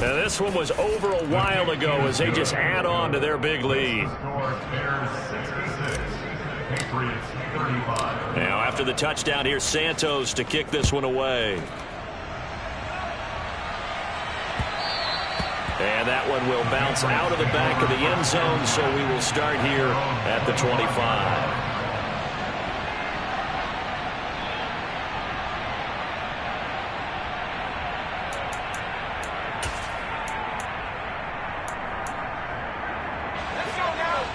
Now this one was over a while ago as they just add on to their big lead. Now after the touchdown, here's Santos to kick this one away. And that one will bounce out of the back of the end zone, so we will start here at the 25.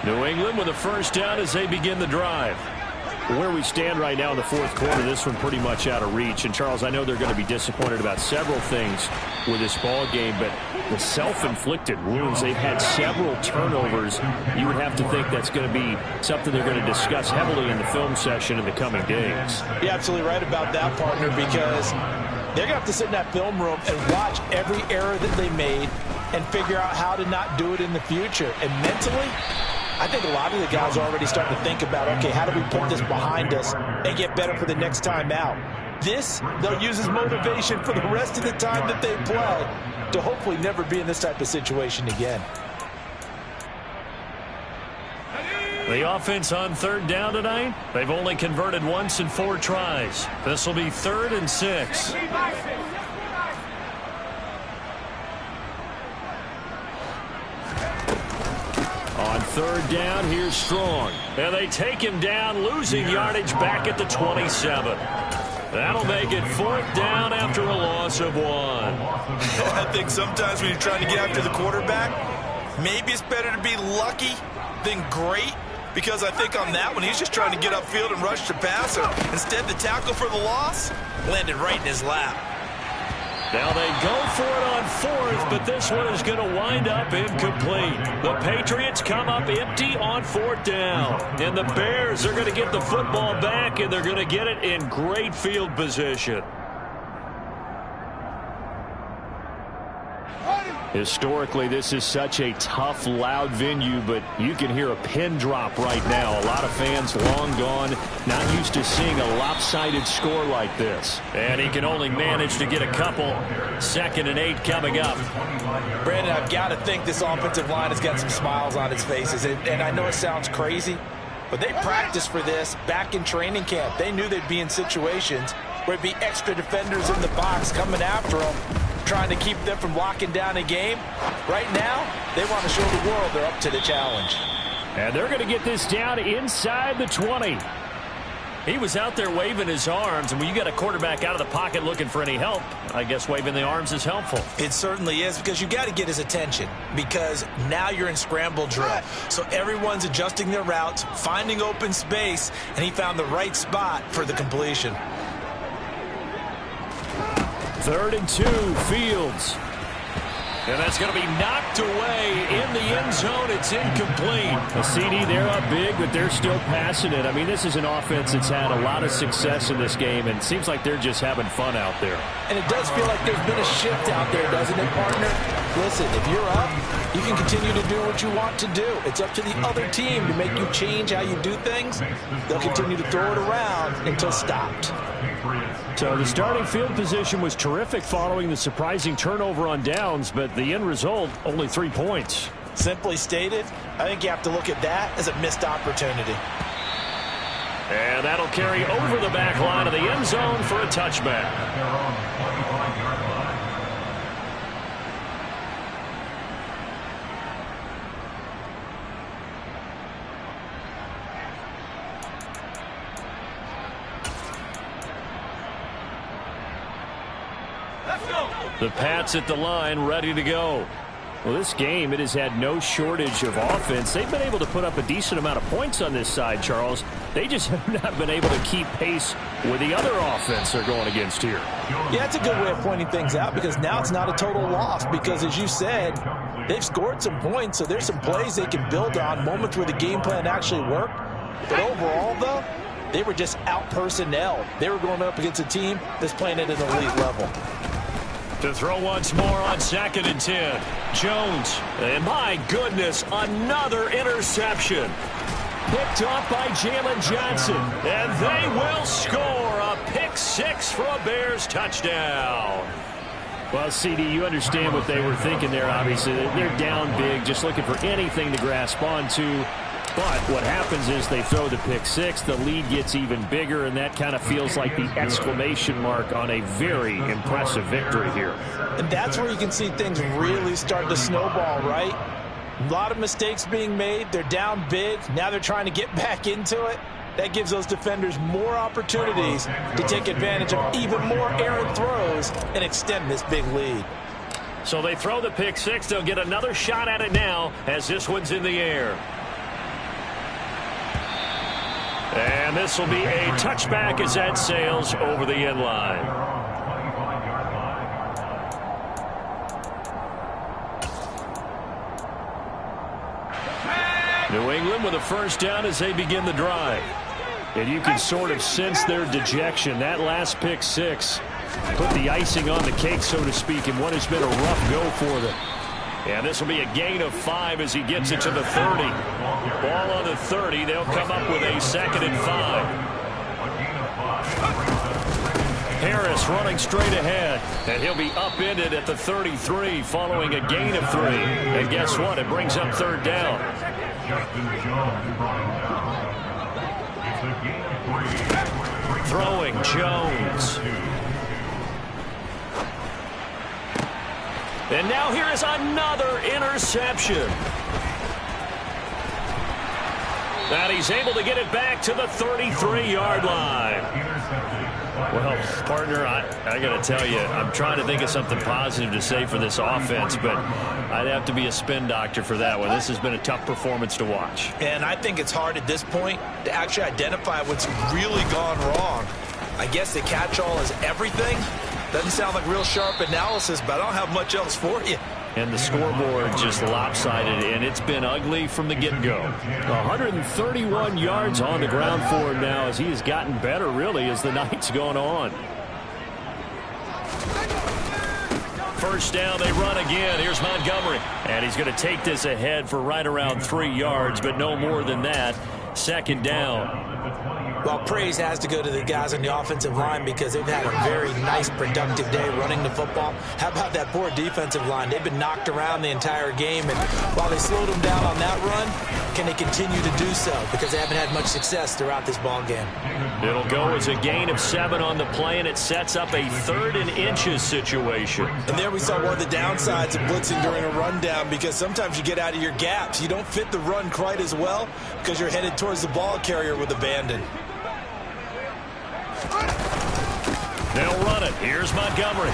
New England with a first down as they begin the drive. Where we stand right now in the fourth quarter, this one pretty much out of reach. And, Charles, I know they're going to be disappointed about several things with this ball game, but the self-inflicted wounds, they've had several turnovers. You would have to think that's going to be something they're going to discuss heavily in the film session in the coming days. You're absolutely right about that, partner, because they're going to have to sit in that film room and watch every error that they made and figure out how to not do it in the future. And mentally, I think a lot of the guys are already starting to think about, okay, how do we put this behind us and get better for the next time out? This, they'll use as motivation for the rest of the time that they play to hopefully never be in this type of situation again. The offense on third down tonight, they've only converted once in 4 tries. This will be 3rd and 6. On third down, here's Strong. And they take him down, losing yardage back at the 27. That'll make it 4th down after a loss of 1. I think sometimes when you're trying to get after the quarterback, maybe it's better to be lucky than great, because I think on that one, he's just trying to get upfield and rush the passer. Instead, the tackle for the loss landed right in his lap. Now they go for it on 4th, but this one is going to wind up incomplete. The Patriots come up empty on 4th down. And the Bears are going to get the football back, and they're going to get it in great field position. Historically, this is such a tough, loud venue, but you can hear a pin drop right now. A lot of fans long gone, not used to seeing a lopsided score like this. And he can only manage to get a couple. 2nd and 8 coming up. Brandon, I've got to think this offensive line has got some smiles on its faces. And I know it sounds crazy, but they practiced for this back in training camp. They knew they'd be in situations where it'd be extra defenders in the box coming after them, trying to keep them from locking down a game. Right now, they want to show the world they're up to the challenge. And they're going to get this down inside the 20. He was out there waving his arms, and when you got a quarterback out of the pocket looking for any help, I guess waving the arms is helpful. It certainly is, because you got to get his attention, because now you're in scramble drill. So everyone's adjusting their routes, finding open space, and he found the right spot for the completion. 3rd and 2, Fields. And that's going to be knocked away in the end zone. It's incomplete. A CD, they're up big, but they're still passing it. I mean, this is an offense that's had a lot of success in this game, and it seems like they're just having fun out there. And it does feel like there's been a shift out there, doesn't it, partner? Listen, if you're up, you can continue to do what you want to do. It's up to the other team to make you change how you do things. They'll continue to throw it around until stopped. So the starting field position was terrific following the surprising turnover on downs, but the end result, only 3 points. Simply stated, I think you have to look at that as a missed opportunity. And that'll carry over the back line of the end zone for a touchback. The Pats at the line, ready to go. Well, this game, it has had no shortage of offense. They've been able to put up a decent amount of points on this side, Charles. They just have not been able to keep pace with the other offense they're going against here. Yeah, it's a good way of pointing things out because now it's not a total loss because, as you said, they've scored some points, so there's some plays they can build on, moments where the game plan actually worked. But overall, though, they were just out-personnel. They were going up against a team that's playing at an elite level. To throw once more on 2nd and 10. Jones, and my goodness, another interception. Picked off by Jalen Johnson, and they will score a pick 6 for a Bears touchdown. Well, CD, you understand what they were thinking there, obviously. They're down big, just looking for anything to grasp onto. But what happens is they throw the pick 6, the lead gets even bigger, and that kind of feels like the exclamation mark on a very impressive victory here. And that's where you can see things really start to snowball, right? A lot of mistakes being made. They're down big. Now they're trying to get back into it. That gives those defenders more opportunities to take advantage of even more errant throws and extend this big lead. So they throw the pick 6. They'll get another shot at it now as this one's in the air. And this will be a touchback as that sails over the end line. New England with a first down as they begin the drive. And you can sort of sense their dejection. That last pick 6 put the icing on the cake, so to speak, in what has been a rough go for them. And this will be a gain of 5 as he gets it to the 30. Ball on the 30. They'll come up with a 2nd and 5. Harris running straight ahead. And he'll be upended at the 33 following a gain of 3. And guess what? It brings up 3rd down. Throwing Jones. And now here is another interception. And he's able to get it back to the 33-yard line. Well, partner, I got to tell you, I'm trying to think of something positive to say for this offense, but I'd have to be a spin doctor for that one. This has been a tough performance to watch. And I think it's hard at this point to actually identify what's really gone wrong. I guess the catch-all is everything. Doesn't sound like real sharp analysis, but I don't have much else for you. And the scoreboard just lopsided, and it's been ugly from the get-go. 131 yards on the ground for him now as he has gotten better, really, as the night's gone on. First down, they run again. Here's Montgomery. And he's going to take this ahead for right around 3 yards, but no more than that. 2nd down. Well, praise has to go to the guys on the offensive line because they've had a very nice, productive day running the football. How about that poor defensive line? They've been knocked around the entire game, and while they slowed them down on that run, can they continue to do so? Because they haven't had much success throughout this ball game. It'll go as a gain of 7 on the play, and it sets up a 3rd and inches situation. And there we saw one of the downsides of blitzing during a rundown because sometimes you get out of your gaps. You don't fit the run quite as well because you're headed towards the ball carrier with abandon. They'll run it. Here's Montgomery.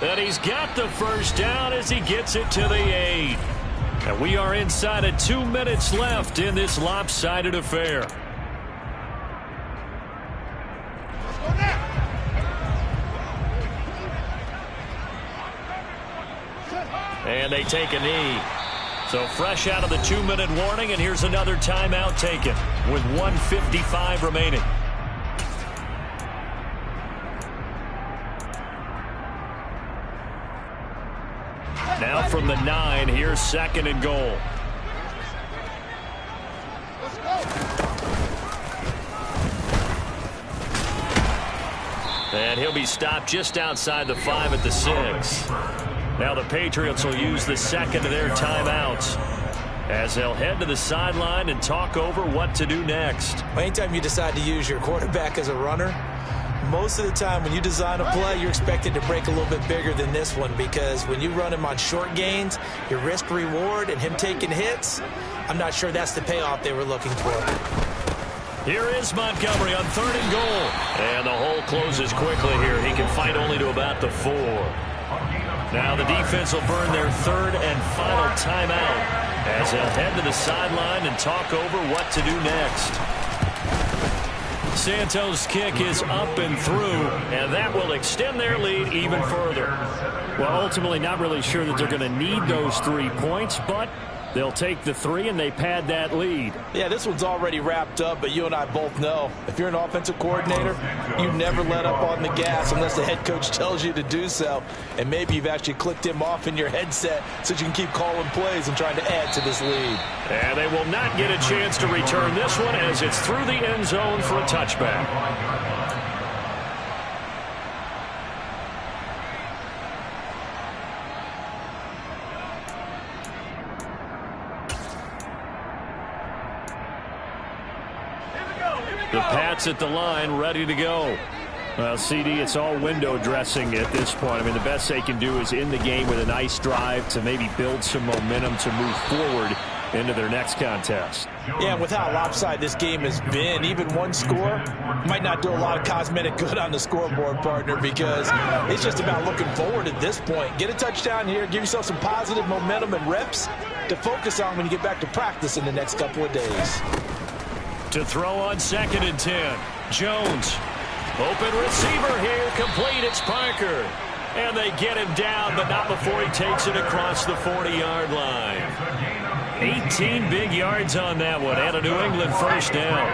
And he's got the first down as he gets it to the 8. And we are inside of 2 minutes left in this lopsided affair. And they take a knee. So fresh out of the 2-minute warning, and here's another timeout taken with 1:55 remaining. Now from the 9, here's 2nd and goal. And he'll be stopped just outside the 5 at the 6. Now the Patriots will use the 2nd of their timeouts as they'll head to the sideline and talk over what to do next. Anytime you decide to use your quarterback as a runner, most of the time when you design a play, you're expected to break a little bit bigger than this one because when you run him on short gains, your risk reward and him taking hits, I'm not sure that's the payoff they were looking for. Here is Montgomery on 3rd and goal. And the hole closes quickly here. He can fight only to about the 4. Now the defense will burn their 3rd and final timeout as they'll head to the sideline and talk over what to do next. Santos' kick is up and through, and that will extend their lead even further. Well, ultimately, not really sure that they're going to need those 3 points, but they'll take the 3 and they pad that lead. Yeah, this one's already wrapped up, but you and I both know if you're an offensive coordinator, you never let up on the gas unless the head coach tells you to do so. And maybe you've actually clicked him off in your headset so you can keep calling plays and trying to add to this lead. And they will not get a chance to return this one as it's through the end zone for a touchback. The Pats at the line, ready to go. Well, CD, it's all window dressing at this point. I mean, the best they can do is in the game with a nice drive to maybe build some momentum to move forward into their next contest. Yeah, and with how lopsided this game has been, even one score might not do a lot of cosmetic good on the scoreboard, partner, because it's just about looking forward at this point. Get a touchdown here, give yourself some positive momentum and reps to focus on when you get back to practice in the next couple of days. To throw on 2nd and 10. Jones. Open receiver here. Complete. It's Parker. And they get him down, but not before he takes it across the 40-yard line. 18 big yards on that one. And a New England first down.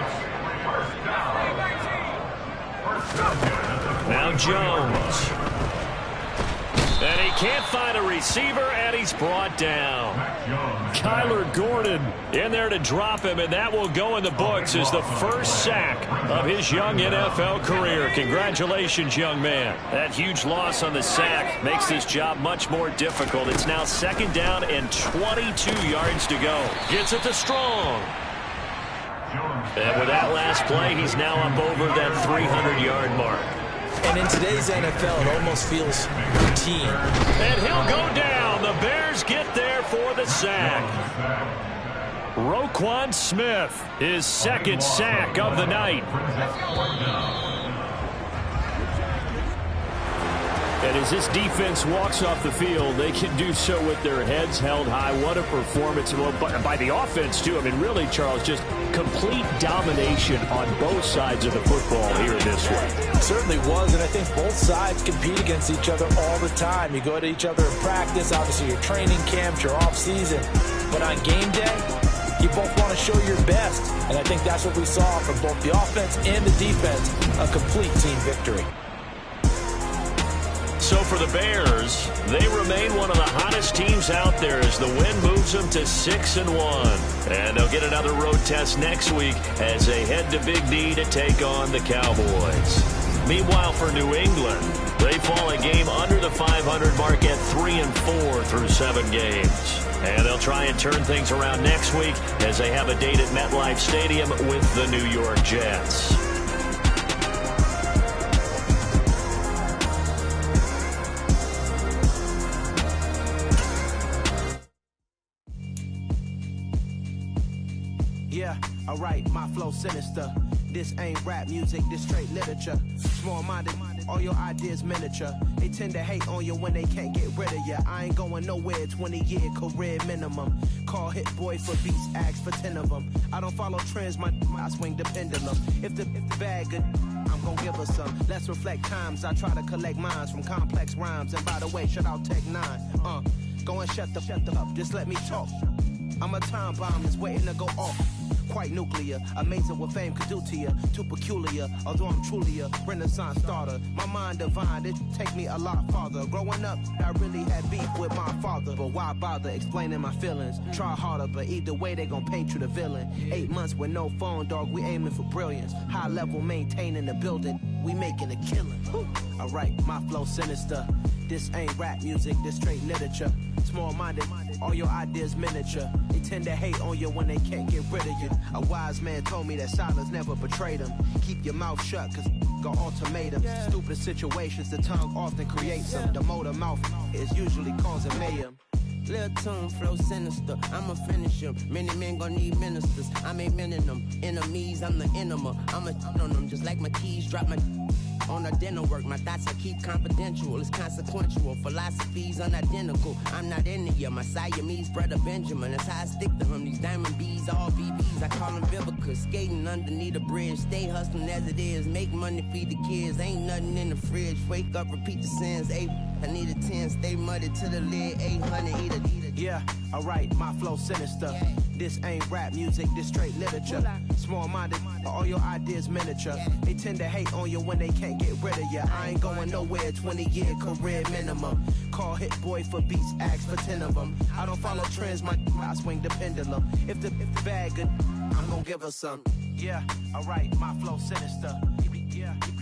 Now Jones. And he can't find a receiver, and he's brought down. Kyler Gordon in there to drop him, and that will go in the books as the first sack of his young NFL career. Congratulations, young man. That huge loss on the sack makes this job much more difficult. It's now 2nd down and 22 yards to go. Gets it to Strong. And with that last play, he's now up over that 300-yard mark. And in today's NFL, it almost feels routine. And he'll go down. The Bears get there for the sack. Roquan Smith, his 2nd sack of the night. And as this defense walks off the field, they can do so with their heads held high. What a performance by the offense, too. I mean, really, Charles, just complete domination on both sides of the football here this one. It certainly was, and I think both sides compete against each other all the time. You go to each other in practice, obviously your training camps, your off-season. But on game day, you both want to show your best. And I think that's what we saw from both the offense and the defense, a complete team victory. So for the Bears, they remain one of the hottest teams out there as the win moves them to 6-1. And they'll get another road test next week as they head to Big D to take on the Cowboys. Meanwhile, for New England, they fall a game under the 500 mark at 3-4 through 7 games. And they'll try and turn things around next week as they have a date at MetLife Stadium with the New York Jets. Yeah, alright, my flow sinister. This ain't rap music, this straight literature. Small-minded, all your ideas miniature. They tend to hate on you when they can't get rid of you. I ain't going nowhere, 20-year career minimum. Call hit boy for beats, ask for 10 of them. I don't follow trends, I swing the pendulum. If the bag good, I'm gonna give her some. Let's reflect times, I try to collect minds from complex rhymes. And by the way, shout out Tech 9. Go and shut the up, just let me talk. I'm a time bomb that's waiting to go off. Quite nuclear, amazing what fame could do to you. Too peculiar, although I'm truly a renaissance starter. My mind divine, it take me a lot farther. Growing up, I really had beef with my father. But why bother explaining my feelings? Try harder, but either way they gon' paint you the villain. 8 months with no phone, dog, we aiming for brilliance. High level maintaining the building, we making a killing. Alright, my flow sinister. This ain't rap music, this straight literature. Small-minded, all your ideas miniature. They tend to hate on you when they can't get rid of you. A wise man told me that silence never betrayed him. Keep your mouth shut, cause got ultimatums. Stupid situations, the tongue often creates them. The motor mouth is usually causing mayhem. Lil' tune, flow sinister, I'ma finish him. Many men gon' need ministers, I'm a men in them. Enemies, I'm the enema. I'ma on them, just like my keys, drop my on the dinner work. My thoughts I keep confidential, it's consequential. Philosophies unidentical. I'm not into you. My Siamese brother Benjamin. That's how I stick to him. These diamond bees, all BBs. I call them Vivica. Skating underneath a bridge. Stay hustling as it is. Make money, feed the kids. Ain't nothing in the fridge. Wake up, repeat the sins. I need a 10. Stay muddy to the lid. 800. Eat a. Yeah, alright, my flow sinister. This ain't rap music, this straight literature. Small-minded, all your ideas miniature. They tend to hate on you when they can't get rid of you. I ain't going nowhere, 20-year career minimum. Call Hit Boy for beats, ask for 10 of them. I don't follow trends, I swing the pendulum. If the bag good, I'm gonna give her some. Yeah, alright, my flow sinister. Yeah.